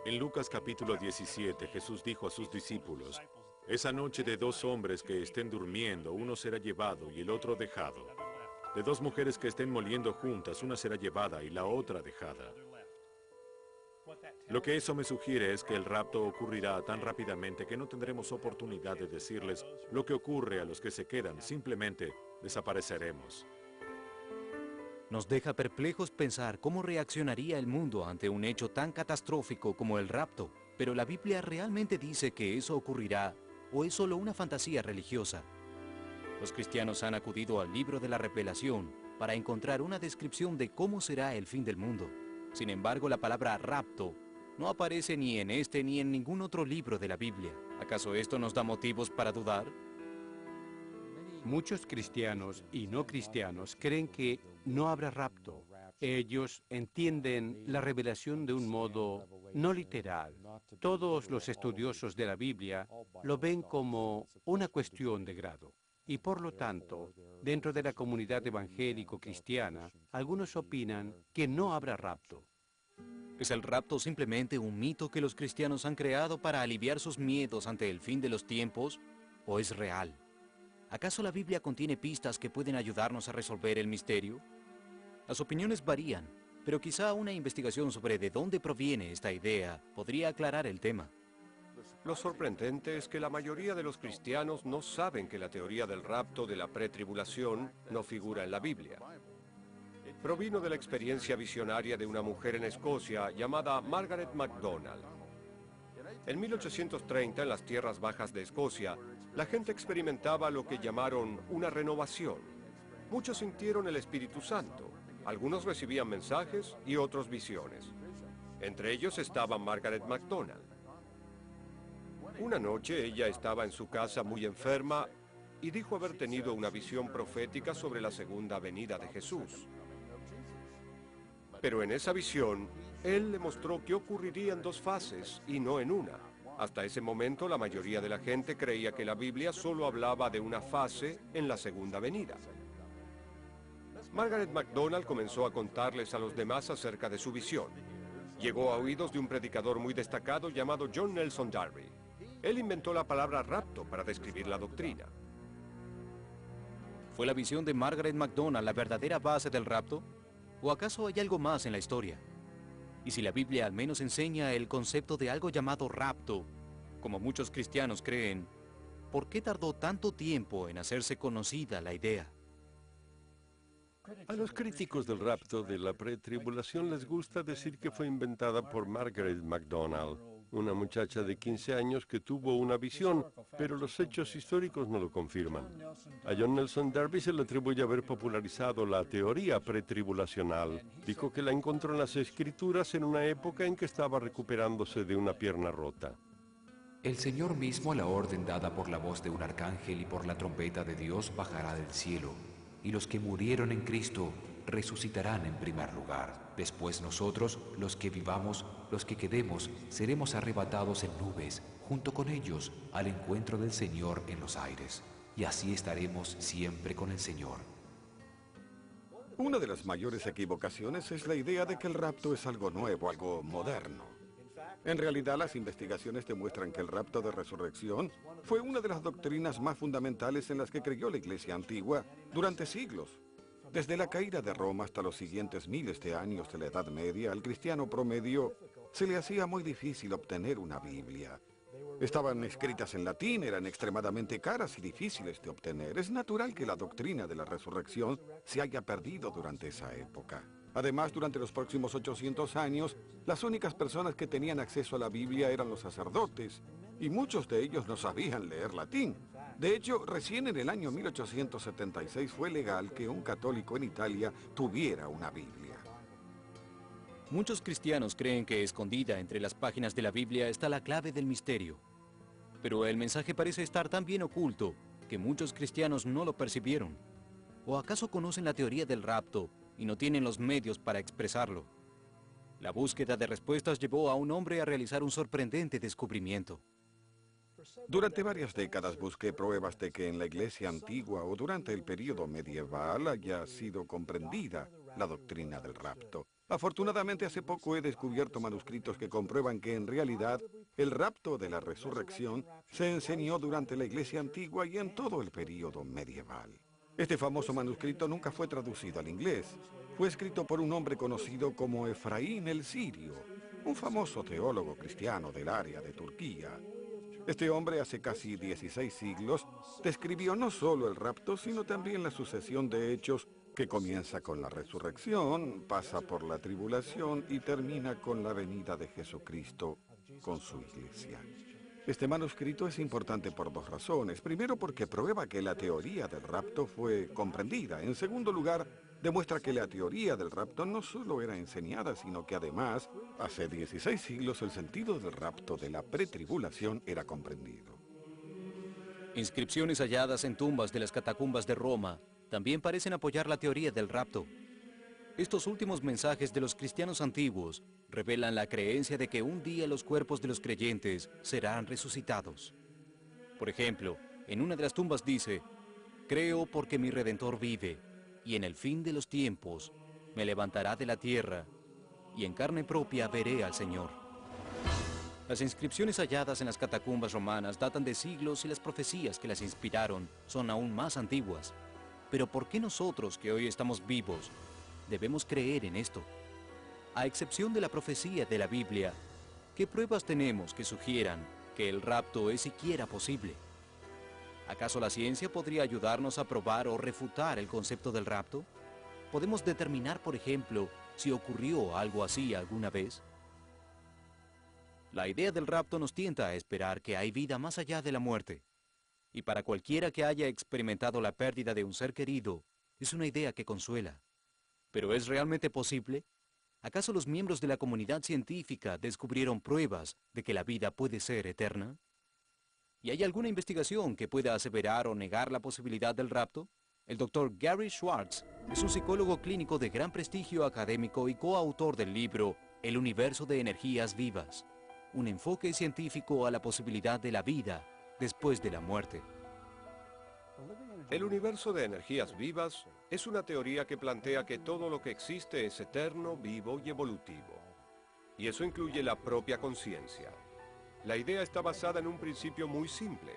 En Lucas capítulo 17, Jesús dijo a sus discípulos, esa noche de dos hombres que estén durmiendo, uno será llevado y el otro dejado. De dos mujeres que estén moliendo juntas, una será llevada y la otra dejada. Lo que eso me sugiere es que el rapto ocurrirá tan rápidamente que no tendremos oportunidad de decirles lo que ocurre a los que se quedan, simplemente desapareceremos. Nos deja perplejos pensar cómo reaccionaría el mundo ante un hecho tan catastrófico como el rapto, pero la Biblia realmente dice que eso ocurrirá, o es solo una fantasía religiosa. Los cristianos han acudido al libro de la Revelación para encontrar una descripción de cómo será el fin del mundo. Sin embargo, la palabra rapto no aparece ni en este ni en ningún otro libro de la Biblia. ¿Acaso esto nos da motivos para dudar? Muchos cristianos y no cristianos creen que no habrá rapto. Ellos entienden la revelación de un modo no literal. Todos los estudiosos de la Biblia lo ven como una cuestión de grado. Y por lo tanto, dentro de la comunidad evangélico-cristiana, algunos opinan que no habrá rapto. ¿Es el rapto simplemente un mito que los cristianos han creado para aliviar sus miedos ante el fin de los tiempos? ¿O es real? ¿Acaso la Biblia contiene pistas que pueden ayudarnos a resolver el misterio? Las opiniones varían, pero quizá una investigación sobre de dónde proviene esta idea podría aclarar el tema. Lo sorprendente es que la mayoría de los cristianos no saben que la teoría del rapto de la pretribulación no figura en la Biblia. Provino de la experiencia visionaria de una mujer en Escocia llamada Margaret MacDonald. En 1830, en las tierras bajas de Escocia, la gente experimentaba lo que llamaron una renovación. Muchos sintieron el Espíritu Santo. Algunos recibían mensajes y otros visiones. Entre ellos estaba Margaret MacDonald. Una noche ella estaba en su casa muy enferma y dijo haber tenido una visión profética sobre la segunda venida de Jesús. Pero en esa visión, él le mostró que ocurriría en dos fases y no en una. Hasta ese momento, la mayoría de la gente creía que la Biblia solo hablaba de una fase en la segunda venida. Margaret MacDonald comenzó a contarles a los demás acerca de su visión. Llegó a oídos de un predicador muy destacado llamado John Nelson Darby. Él inventó la palabra rapto para describir la doctrina. ¿Fue la visión de Margaret MacDonald la verdadera base del rapto? ¿O acaso hay algo más en la historia? Y si la Biblia al menos enseña el concepto de algo llamado rapto, como muchos cristianos creen, ¿por qué tardó tanto tiempo en hacerse conocida la idea? A los críticos del rapto de la pretribulación les gusta decir que fue inventada por Margaret MacDonald, una muchacha de 15 años que tuvo una visión, pero los hechos históricos no lo confirman. A John Nelson Darby se le atribuye haber popularizado la teoría pretribulacional. Dijo que la encontró en las Escrituras en una época en que estaba recuperándose de una pierna rota. El Señor mismo, a la orden dada por la voz de un arcángel y por la trompeta de Dios, bajará del cielo, y los que murieron en Cristo resucitarán en primer lugar. Después nosotros, los que vivamos, los que quedemos, seremos arrebatados en nubes, junto con ellos, al encuentro del Señor en los aires. Y así estaremos siempre con el Señor. Una de las mayores equivocaciones es la idea de que el rapto es algo nuevo, algo moderno. En realidad, las investigaciones demuestran que el rapto de resurrección fue una de las doctrinas más fundamentales en las que creyó la Iglesia antigua durante siglos. Desde la caída de Roma hasta los siguientes miles de años de la Edad Media, al cristiano promedio se le hacía muy difícil obtener una Biblia. Estaban escritas en latín, eran extremadamente caras y difíciles de obtener. Es natural que la doctrina de la resurrección se haya perdido durante esa época. Además, durante los próximos 800 años, las únicas personas que tenían acceso a la Biblia eran los sacerdotes, y muchos de ellos no sabían leer latín. De hecho, recién en el año 1876 fue legal que un católico en Italia tuviera una Biblia. Muchos cristianos creen que escondida entre las páginas de la Biblia está la clave del misterio. Pero el mensaje parece estar tan bien oculto que muchos cristianos no lo percibieron. ¿O acaso conocen la teoría del rapto y no tienen los medios para expresarlo? La búsqueda de respuestas llevó a un hombre a realizar un sorprendente descubrimiento. Durante varias décadas busqué pruebas de que en la Iglesia antigua o durante el período medieval haya sido comprendida la doctrina del rapto. Afortunadamente, hace poco he descubierto manuscritos que comprueban que en realidad el rapto de la resurrección se enseñó durante la Iglesia antigua y en todo el período medieval. Este famoso manuscrito nunca fue traducido al inglés. Fue escrito por un hombre conocido como Efraín el Sirio, un famoso teólogo cristiano del área de Turquía. Este hombre hace casi 16 siglos describió no solo el rapto, sino también la sucesión de hechos que comienza con la resurrección, pasa por la tribulación y termina con la venida de Jesucristo con su iglesia. Este manuscrito es importante por dos razones. Primero, porque prueba que la teoría del rapto fue comprendida. En segundo lugar, demuestra que la teoría del rapto no solo era enseñada, sino que además, hace 16 siglos, el sentido del rapto de la pretribulación era comprendido. Inscripciones halladas en tumbas de las catacumbas de Roma también parecen apoyar la teoría del rapto. Estos últimos mensajes de los cristianos antiguos revelan la creencia de que un día los cuerpos de los creyentes serán resucitados. Por ejemplo, en una de las tumbas dice: «Creo porque mi Redentor vive, y en el fin de los tiempos me levantará de la tierra, y en carne propia veré al Señor». Las inscripciones halladas en las catacumbas romanas datan de siglos y las profecías que las inspiraron son aún más antiguas. Pero ¿por qué nosotros, que hoy estamos vivos, debemos creer en esto? A excepción de la profecía de la Biblia, ¿qué pruebas tenemos que sugieran que el rapto es siquiera posible? ¿Acaso la ciencia podría ayudarnos a probar o refutar el concepto del rapto? ¿Podemos determinar, por ejemplo, si ocurrió algo así alguna vez? La idea del rapto nos tienta a esperar que hay vida más allá de la muerte. Y para cualquiera que haya experimentado la pérdida de un ser querido, es una idea que consuela. ¿Pero es realmente posible? ¿Acaso los miembros de la comunidad científica descubrieron pruebas de que la vida puede ser eterna? ¿Y hay alguna investigación que pueda aseverar o negar la posibilidad del rapto? El Dr. Gary Schwartz es un psicólogo clínico de gran prestigio académico y coautor del libro El universo de energías vivas, un enfoque científico a la posibilidad de la vida después de la muerte. El universo de energías vivas es una teoría que plantea que todo lo que existe es eterno, vivo y evolutivo. Y eso incluye la propia conciencia. La idea está basada en un principio muy simple.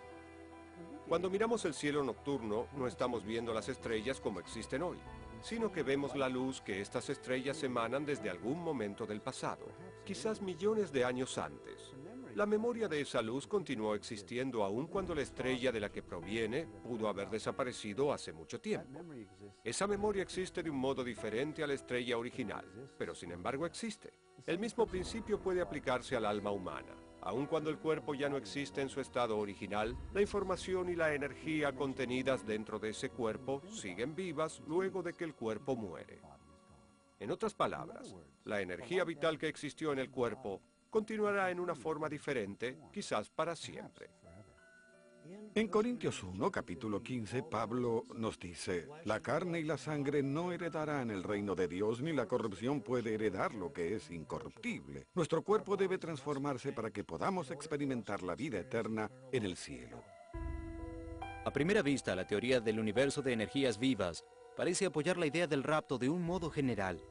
Cuando miramos el cielo nocturno, no estamos viendo las estrellas como existen hoy, sino que vemos la luz que estas estrellas emanan desde algún momento del pasado, quizás millones de años antes. La memoria de esa luz continuó existiendo aun cuando la estrella de la que proviene pudo haber desaparecido hace mucho tiempo. Esa memoria existe de un modo diferente a la estrella original, pero sin embargo existe. El mismo principio puede aplicarse al alma humana. Aun cuando el cuerpo ya no existe en su estado original, la información y la energía contenidas dentro de ese cuerpo siguen vivas luego de que el cuerpo muere. En otras palabras, la energía vital que existió en el cuerpo continuará en una forma diferente, quizás para siempre. En Corintios 1, capítulo 15, Pablo nos dice: la carne y la sangre no heredarán el reino de Dios, ni la corrupción puede heredar lo que es incorruptible. Nuestro cuerpo debe transformarse para que podamos experimentar la vida eterna en el cielo. A primera vista, la teoría del universo de energías vivas parece apoyar la idea del rapto de un modo general.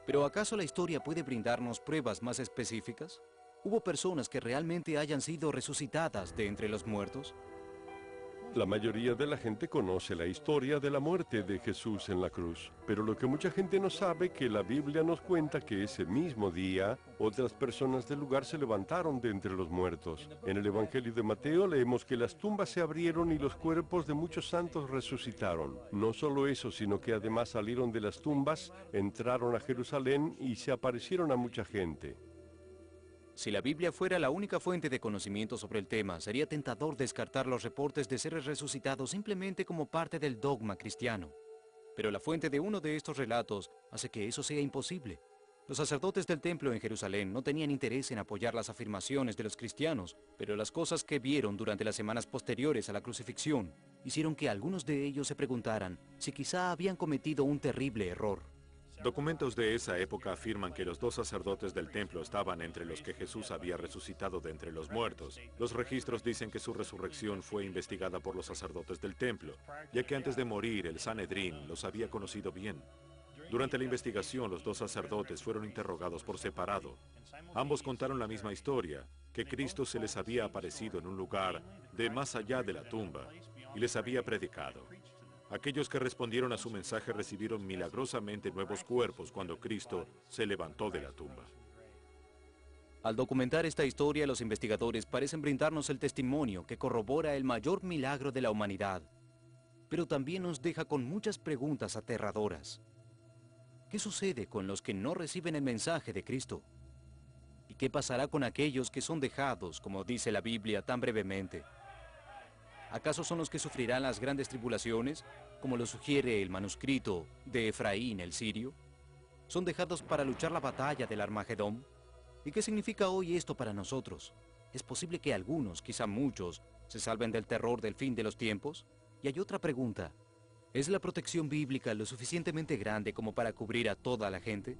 ¿Pero acaso la historia puede brindarnos pruebas más específicas? ¿Hubo personas que realmente hayan sido resucitadas de entre los muertos? La mayoría de la gente conoce la historia de la muerte de Jesús en la cruz, pero lo que mucha gente no sabe es que la Biblia nos cuenta que ese mismo día otras personas del lugar se levantaron de entre los muertos. En el Evangelio de Mateo leemos que las tumbas se abrieron y los cuerpos de muchos santos resucitaron. No solo eso, sino que además salieron de las tumbas, entraron a Jerusalén y se aparecieron a mucha gente. Si la Biblia fuera la única fuente de conocimiento sobre el tema, sería tentador descartar los reportes de seres resucitados simplemente como parte del dogma cristiano. Pero la fuente de uno de estos relatos hace que eso sea imposible. Los sacerdotes del templo en Jerusalén no tenían interés en apoyar las afirmaciones de los cristianos, pero las cosas que vieron durante las semanas posteriores a la crucifixión hicieron que algunos de ellos se preguntaran si quizá habían cometido un terrible error. Documentos de esa época afirman que los dos sacerdotes del templo estaban entre los que Jesús había resucitado de entre los muertos. Los registros dicen que su resurrección fue investigada por los sacerdotes del templo, ya que antes de morir el Sanedrín los había conocido bien. Durante la investigación, los dos sacerdotes fueron interrogados por separado. Ambos contaron la misma historia, que Cristo se les había aparecido en un lugar de más allá de la tumba y les había predicado. Aquellos que respondieron a su mensaje recibieron milagrosamente nuevos cuerpos cuando Cristo se levantó de la tumba. Al documentar esta historia, los investigadores parecen brindarnos el testimonio que corrobora el mayor milagro de la humanidad, pero también nos deja con muchas preguntas aterradoras. ¿Qué sucede con los que no reciben el mensaje de Cristo? ¿Y qué pasará con aquellos que son dejados, como dice la Biblia tan brevemente? ¿Acaso son los que sufrirán las grandes tribulaciones, como lo sugiere el manuscrito de Efraín el sirio? ¿Son dejados para luchar la batalla del Armagedón? ¿Y qué significa hoy esto para nosotros? ¿Es posible que algunos, quizá muchos, se salven del terror del fin de los tiempos? Y hay otra pregunta. ¿Es la protección bíblica lo suficientemente grande como para cubrir a toda la gente?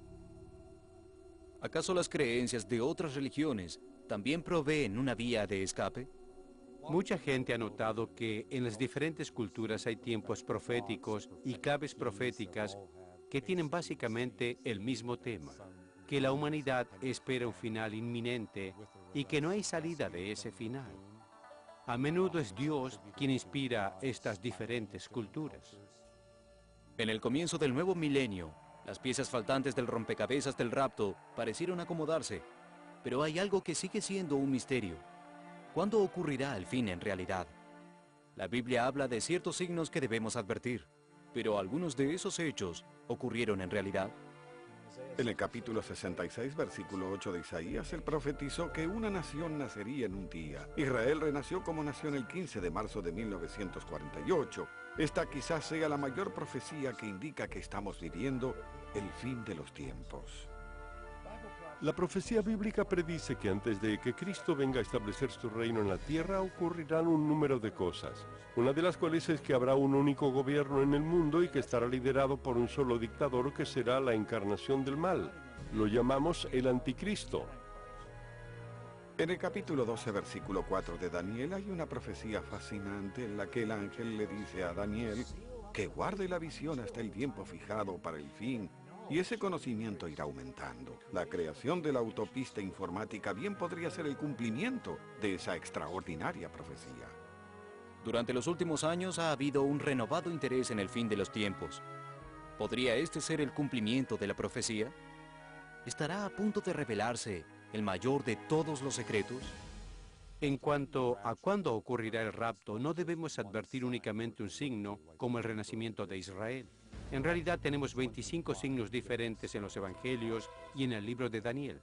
¿Acaso las creencias de otras religiones también proveen una vía de escape? Mucha gente ha notado que en las diferentes culturas hay tiempos proféticos y claves proféticas que tienen básicamente el mismo tema, que la humanidad espera un final inminente y que no hay salida de ese final. A menudo es Dios quien inspira estas diferentes culturas. En el comienzo del nuevo milenio, las piezas faltantes del rompecabezas del rapto parecieron acomodarse, pero hay algo que sigue siendo un misterio. ¿Cuándo ocurrirá el fin en realidad? La Biblia habla de ciertos signos que debemos advertir, pero algunos de esos hechos ocurrieron en realidad. En el capítulo 66, versículo 8 de Isaías, él profetizó que una nación nacería en un día. Israel renació como nación el 15 de marzo de 1948. Esta quizás sea la mayor profecía que indica que estamos viviendo el fin de los tiempos. La profecía bíblica predice que antes de que Cristo venga a establecer su reino en la tierra ocurrirán un número de cosas, una de las cuales es que habrá un único gobierno en el mundo y que estará liderado por un solo dictador que será la encarnación del mal. Lo llamamos el anticristo. En el capítulo 12, versículo 4 de Daniel hay una profecía fascinante en la que el ángel le dice a Daniel que guarde la visión hasta el tiempo fijado para el fin, y ese conocimiento irá aumentando. La creación de la autopista informática bien podría ser el cumplimiento de esa extraordinaria profecía. Durante los últimos años ha habido un renovado interés en el fin de los tiempos. ¿Podría este ser el cumplimiento de la profecía? ¿Estará a punto de revelarse el mayor de todos los secretos? En cuanto a cuándo ocurrirá el rapto, no debemos advertir únicamente un signo como el renacimiento de Israel. En realidad tenemos 25 signos diferentes en los evangelios y en el libro de Daniel.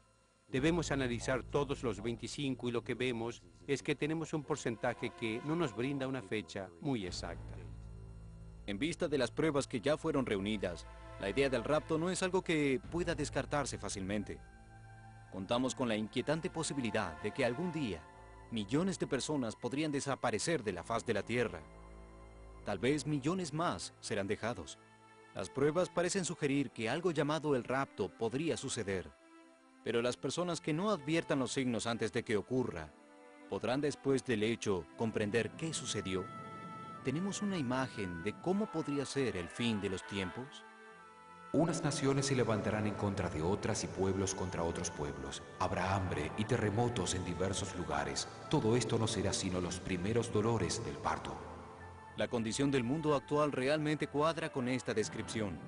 Debemos analizar todos los 25 y lo que vemos es que tenemos un porcentaje que no nos brinda una fecha muy exacta. En vista de las pruebas que ya fueron reunidas, la idea del rapto no es algo que pueda descartarse fácilmente. Contamos con la inquietante posibilidad de que algún día millones de personas podrían desaparecer de la faz de la Tierra. Tal vez millones más serán dejados. Las pruebas parecen sugerir que algo llamado el rapto podría suceder, pero las personas que no adviertan los signos antes de que ocurra, ¿podrán después del hecho comprender qué sucedió? ¿Tenemos una imagen de cómo podría ser el fin de los tiempos? Unas naciones se levantarán en contra de otras y pueblos contra otros pueblos. Habrá hambre y terremotos en diversos lugares. Todo esto no será sino los primeros dolores del parto. La condición del mundo actual realmente cuadra con esta descripción.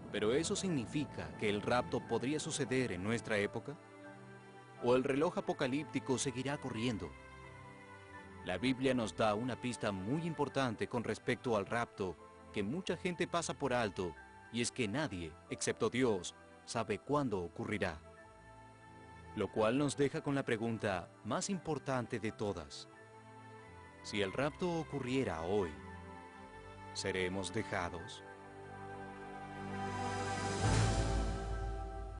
¿Pero eso significa que el rapto podría suceder en nuestra época? ¿O el reloj apocalíptico seguirá corriendo? La Biblia nos da una pista muy importante con respecto al rapto que mucha gente pasa por alto, y es que nadie, excepto Dios, sabe cuándo ocurrirá. Lo cual nos deja con la pregunta más importante de todas. Si el rapto ocurriera hoy, ¿seremos dejados?